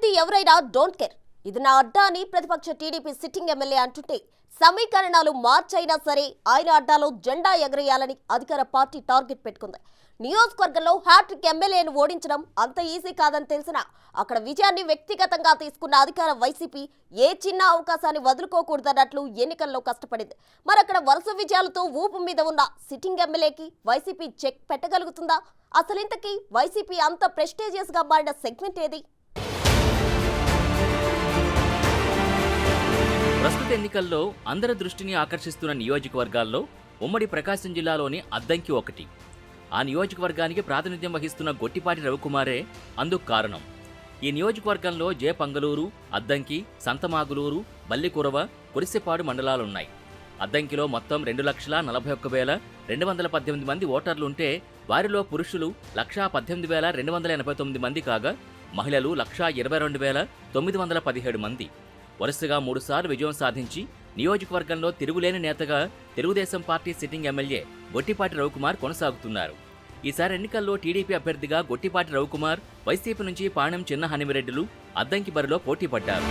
అభ్యర్థి ఎవరైనా don't care, ఇది నా అడ్డా అని ప్రతిపక్ష టీడీపీ సిట్టింగ్ ఎమ్మెల్యే అంటుంటే సమీకరణాలు మార్చైనా సరే ఆయన అడ్డాలో జెండా ఎగరేయాలని అధికార పార్టీ టార్గెట్ పెట్టుకుంది. నియోజకవర్గంలో హ్యాట్రిక్ ఎమ్మెల్యేను ఓడించడం అంత ఈజీ కాదని తెలిసినా అక్కడ విజయాన్ని వ్యక్తిగతంగా తీసుకున్న అధికార వైసీపీ ఏ చిన్న అవకాశాన్ని వదులుకోకూడదన్నట్లు ఎన్నికల్లో కష్టపడింది. మరక్కడ వరుస విజయాలతో ఊపు మీద ఉన్న సిట్టింగ్ ఎమ్మెల్యేకి వైసీపీ చెక్ పెట్టగలుగుతుందా? అసలింతకీ వైసీపీ అంత ప్రెస్టీజియస్ గా మారిన సెగ్మెంట్ ఏది? ప్రస్తుత ఎన్నికల్లో అందరి దృష్టిని ఆకర్షిస్తున్న నియోజకవర్గాల్లో ఉమ్మడి ప్రకాశం జిల్లాలోని అద్దంకి ఒకటి. ఆ నియోజకవర్గానికి ప్రాతినిధ్యం వహిస్తున్న గొట్టిపాటి రవికుమారే అందుకు కారణం. ఈ నియోజకవర్గంలో జేపంగలూరు, అద్దంకి, సంతమాగులూరు, బల్లికురవ, కురిసెపాడు మండలాలున్నాయి. అద్దంకిలో మొత్తం 2,41,218 మంది ఓటర్లుంటే వారిలో పురుషులు 1,18,289 మంది కాగా మహిళలు 1,22,917 మంది. వరుసగా 3 సార్లు విజయం సాధించి నియోజకవర్గంలో తిరుగులేని నేతగా Telugu Desam party sitting MLA Gottipati Ravikumar కొనసాగుతున్నారు. ఈసారి ఎన్నికల్లో టీడీపీ అభ్యర్థిగా గొట్టిపాటి రవికుమార్, వైసీపీ నుంచి పాణెం చిన్న హనిమిరెడ్డిలు అద్దంకి బరిలో పోటీ పడ్డారు.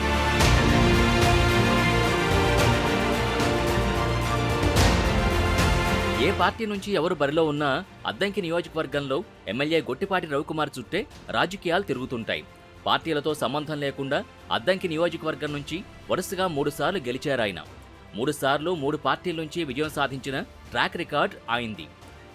ఏ పార్టీ నుంచి ఎవరు బరిలో ఉన్నా అద్దంకి నియోజకవర్గంలో ఎమ్మెల్యే గొట్టిపాటి రవికుమార్ చుట్టే రాజకీయాలు తిరుగుతుంటాయి. పార్టీలతో సంబంధం లేకుండా అద్దంకి నియోజకవర్గం నుంచి వరుసగా 3 సార్లు గెలిచారాయన. 3 సార్లు 3 పార్టీల నుంచి విజయం సాధించిన ట్రాక్ రికార్డ్ ఆయింది.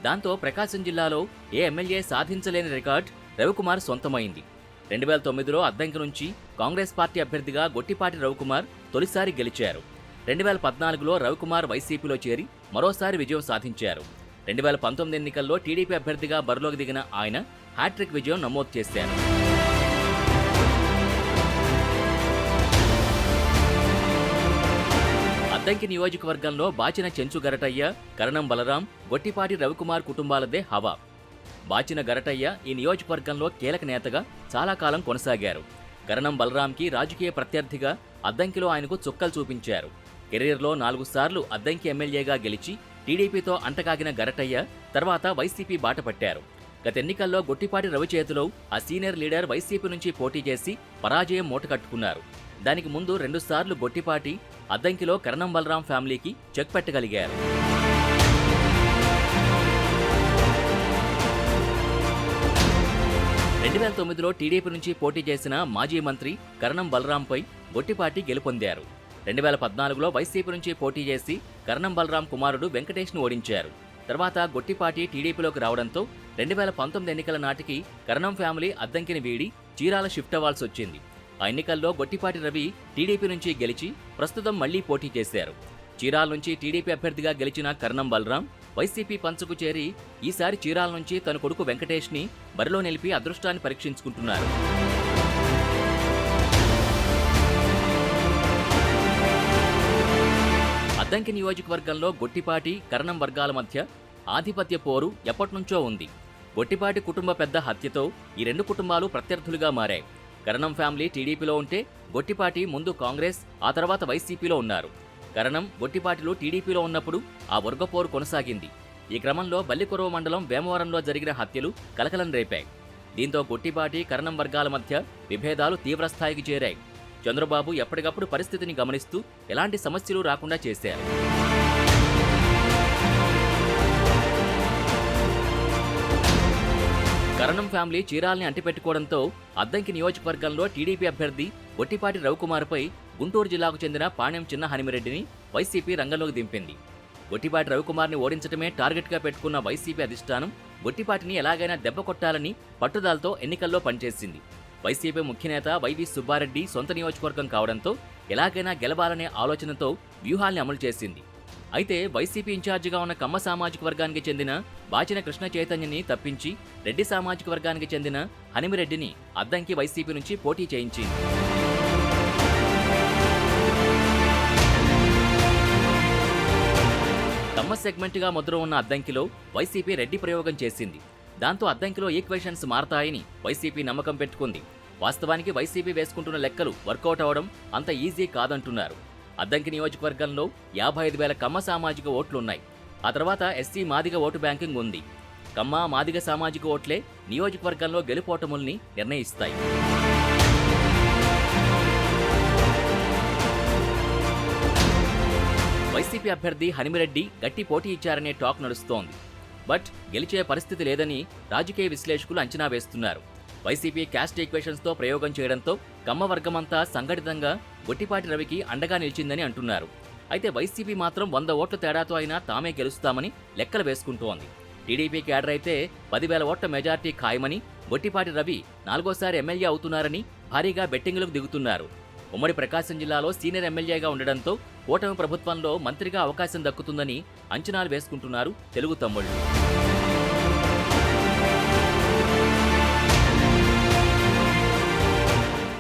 దాంతో ప్రకాశం జిల్లాలో ఏ ఎమ్మెల్యే సాధించలేని రికార్డ్ రవికుమార్ సొంతమైంది. 2009లో అద్దంకి నుంచి కాంగ్రెస్ పార్టీ అభ్యర్థిగా గొట్టిపాటి రవికుమార్ తొలిసారి గెలిచారు. 2014లో రవికుమార్ వైసీపీలో చేరి మరోసారి విజయం సాధించారు. 2019 ఎన్నికల్లో టీడీపీ అభ్యర్థిగా బరిలోకి దిగిన ఆయన హ్యాట్రిక్ విజయం నమోదు చేశారు. అద్దంకి నియోజకవర్గంలో బాచిన చెంచు గరటయ్య, కరణం బలరాం, గొట్టిపాటి రవికుమార్ కుటుంబాలదే హవా. బాచిన గరటయ్య ఈ నియోజకవర్గంలో కీలక నేతగా చాలా కాలం కొనసాగారు. కరణం బలరాంకి రాజకీయ ప్రత్యర్థిగా అద్దంకిలో ఆయనకు చుక్కలు చూపించారు. కెరీర్లో 4 సార్లు అద్దంకి ఎమ్మెల్యేగా గెలిచి టీడీపీతో అంటకాగిన గరటయ్య తర్వాత వైసీపీ బాట పట్టారు. గత ఎన్నికల్లో గొట్టిపాటి రవి చేతిలో ఆ సీనియర్ లీడర్ వైసీపీ నుంచి పోటీ చేసి పరాజయం మూటకట్టుకున్నారు. దానికి ముందు 2 సార్లు గొట్టిపాటి అద్దంకిలో కరణం బలరాం ఫ్యామిలీకి చెక్ పెట్టగలిగారు. 2009లో టీడీపీ నుంచి పోటీ చేసిన మాజీ మంత్రి కరణం బలరాంపై గొట్టిపాటి గెలుపొందారు. 2014లో వైసీపీ నుంచి పోటీ చేసి కరణం బలరాం కుమారుడు వెంకటేష్ను ఓడించారు. తర్వాత గొట్టిపాటి టీడీపీలోకి రావడంతో 2019 ఎన్నికల నాటికి కరణం ఫ్యామిలీ అద్దంకిని వీడి చీరాల షిఫ్ట్ అవ్వాల్సి వచ్చింది. ఆ ఎన్నికల్లో గొట్టిపాటి రవి టీడీపీ నుంచి గెలిచి ప్రస్తుతం మళ్లీ పోటీ చేశారు. చీరాల నుంచి టీడీపీ అభ్యర్థిగా గెలిచిన కరణం బలరాం వైసీపీ పంచుకు చేరి ఈసారి చీరాల నుంచి తన కొడుకు వెంకటేష్ని బరిలో నిలిపి అదృష్టాన్ని పరీక్షించుకుంటున్నారు. అద్దంకి నియోజకవర్గంలో గొట్టిపాటి, కరణం వర్గాల మధ్య ఆధిపత్య పోరు ఎప్పటినుంచో ఉంది. గొట్టిపాటి కుటుంబ పెద్ద హత్యతో ఈ 2 కుటుంబాలు ప్రత్యర్థులుగా మారాయి. కరణం ఫ్యామిలీ టీడీపీలో ఉంటే గొట్టిపాటి ముందు కాంగ్రెస్, ఆ తర్వాత వైసీపీలో ఉన్నారు. కరణం, గొట్టిపాటిలు టీడీపీలో ఉన్నప్పుడు ఆ వర్గపోరు కొనసాగింది. ఈ క్రమంలో బల్లికురవ మండలం వేమవరంలో జరిగిన హత్యలు కలకలం రేపాయి. దీంతో గొట్టిపాటి, కరణం వర్గాల మధ్య విభేదాలు తీవ్రస్థాయికి చేరాయి. చంద్రబాబు ఎప్పటికప్పుడు పరిస్థితిని గమనిస్తూ ఎలాంటి సమస్యలు రాకుండా చేశారు. కరణం ఫ్యామిలీ చీరాల్ని అంటిపెట్టుకోవడంతో అద్దంకి నియోజకవర్గంలో టీడీపీ అభ్యర్థి గొట్టిపాటి రవికుమార్పై గుంటూరు జిల్లాకు చెందిన పాణెం చిన్న హనిమిరెడ్డిని వైసీపీ రంగంలోకి దింపింది. గొట్టిపాటి రవికుమార్ని ఓడించడమే టార్గెట్గా పెట్టుకున్న వైసీపీ అధిష్టానం గొట్టిపాటిని ఎలాగైనా దెబ్బ కొట్టాలని పట్టుదలతో ఎన్నికల్లో పనిచేసింది. వైసీపీ ముఖ్యనేత వైవి సుబ్బారెడ్డి సొంత నియోజకవర్గం కావడంతో ఎలాగైనా గెలవాలనే ఆలోచనతో వ్యూహాల్ని అమలు చేసింది. అయితే వైసీపీ ఇన్ఛార్జిగా ఉన్న కమ్మ సామాజిక వర్గానికి చెందిన బాచిన కృష్ణ చైతన్యని తప్పించి రెడ్డి సామాజిక వర్గానికి చెందిన హనిమిరెడ్డిని అద్దంకి వైసీపీ నుంచి పోటీ చేయించింది. కమ్మ సెగ్మెంట్గా ముద్ర ఉన్న అద్దంకిలో వైసీపీ రెడ్డి ప్రయోగం చేసింది. దాంతో అద్దంకిలో ఈక్వేషన్స్ మారతాయని వైసీపీ నమ్మకం పెట్టుకుంది. వాస్తవానికి వైసీపీ వేసుకుంటున్న లెక్కలు వర్కౌట్ అవడం అంత ఈజీ కాదంటున్నారు. అద్దంకి నియోజకవర్గంలో 55,000 కమ్మ సామాజిక ఓట్లున్నాయి. ఆ తర్వాత ఎస్సీ మాదిగ ఓటు బ్యాంకింగ్ ఉంది. కమ్మ, మాదిగ సామాజిక ఓట్లే నియోజకవర్గంలో గెలుపోటముల్ని నిర్ణయిస్తాయి. వైసీపీ అభ్యర్థి హనిమిరెడ్డి గట్టి పోటీ ఇచ్చారనే టాక్ నడుస్తోంది. బట్ గెలిచే పరిస్థితి లేదని రాజకీయ విశ్లేషకులు అంచనా వేస్తున్నారు. వైసీపీ క్యాస్ట్ ఈక్వేషన్స్తో ప్రయోగం చేయడంతో కమ్మ వర్గమంతా సంఘటితంగా గొట్టిపాటి రవికి అండగా నిలిచిందని అంటున్నారు. అయితే వైసీపీ మాత్రం 100 ఓట్ల తేడాతో అయినా తామే గెలుస్తామని లెక్కలు వేసుకుంటోంది. టీడీపీ క్యాడర్ అయితే 10,000 ఓట్ల మెజార్టీ ఖాయమని, గొట్టిపాటి రవి 4వ ఎమ్మెల్యే అవుతున్నారని భారీగా బెట్టింగులకు దిగుతున్నారు. ఉమ్మడి ప్రకాశం జిల్లాలో సీనియర్ ఎమ్మెల్యేగా ఉండడంతో కూటమి ప్రభుత్వంలో మంత్రిగా అవకాశం దక్కుతుందని అంచనాలు వేసుకుంటున్నారు తెలుగు తమ్ముళ్లు.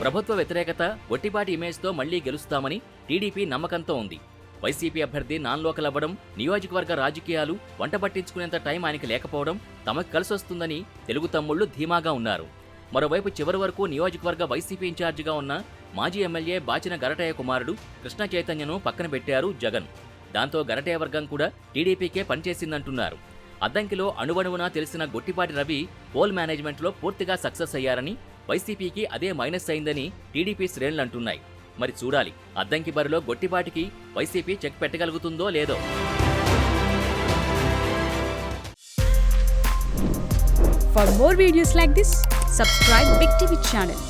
ప్రభుత్వ వ్యతిరేకత, గొట్టిపాటి ఇమేజ్తో మళ్లీ గెలుస్తామని టీడీపీ నమ్మకంతో ఉంది. వైసీపీ అభ్యర్థి నాన్ లోకల్ అవ్వడం, నియోజకవర్గ రాజకీయాలు వంట పట్టించుకునేంత టైం ఆయనకి లేకపోవడం తమకు కలిసొస్తుందని తెలుగు తమ్ముళ్లు ధీమాగా ఉన్నారు. మరోవైపు చివరి వరకు నియోజకవర్గ వైసీపీ ఇన్ఛార్జిగా ఉన్న మాజీ ఎమ్మెల్యే బాచిన గరటయ్య కుమారుడు కృష్ణ చైతన్యను పక్కన పెట్టారు జగన్. దాంతో గరటయ్య వర్గం కూడా టీడీపీకే పనిచేసిందంటున్నారు. అద్దంకిలో అణువణువునా తెలిసిన గొట్టిపాటి రవి పోల్ మేనేజ్మెంట్లో పూర్తిగా సక్సెస్ అయ్యారని, వైసీపీకి అదే మైనస్ అయిందని టీడీపీ శ్రేణులు అంటున్నాయి. మరి చూడాలి, అద్దంకి బరిలో గొట్టిపాటికి వైసీపీ చెక్ పెట్టగలుగుతుందో లేదో. For more videos like this, subscribe Big TV channel.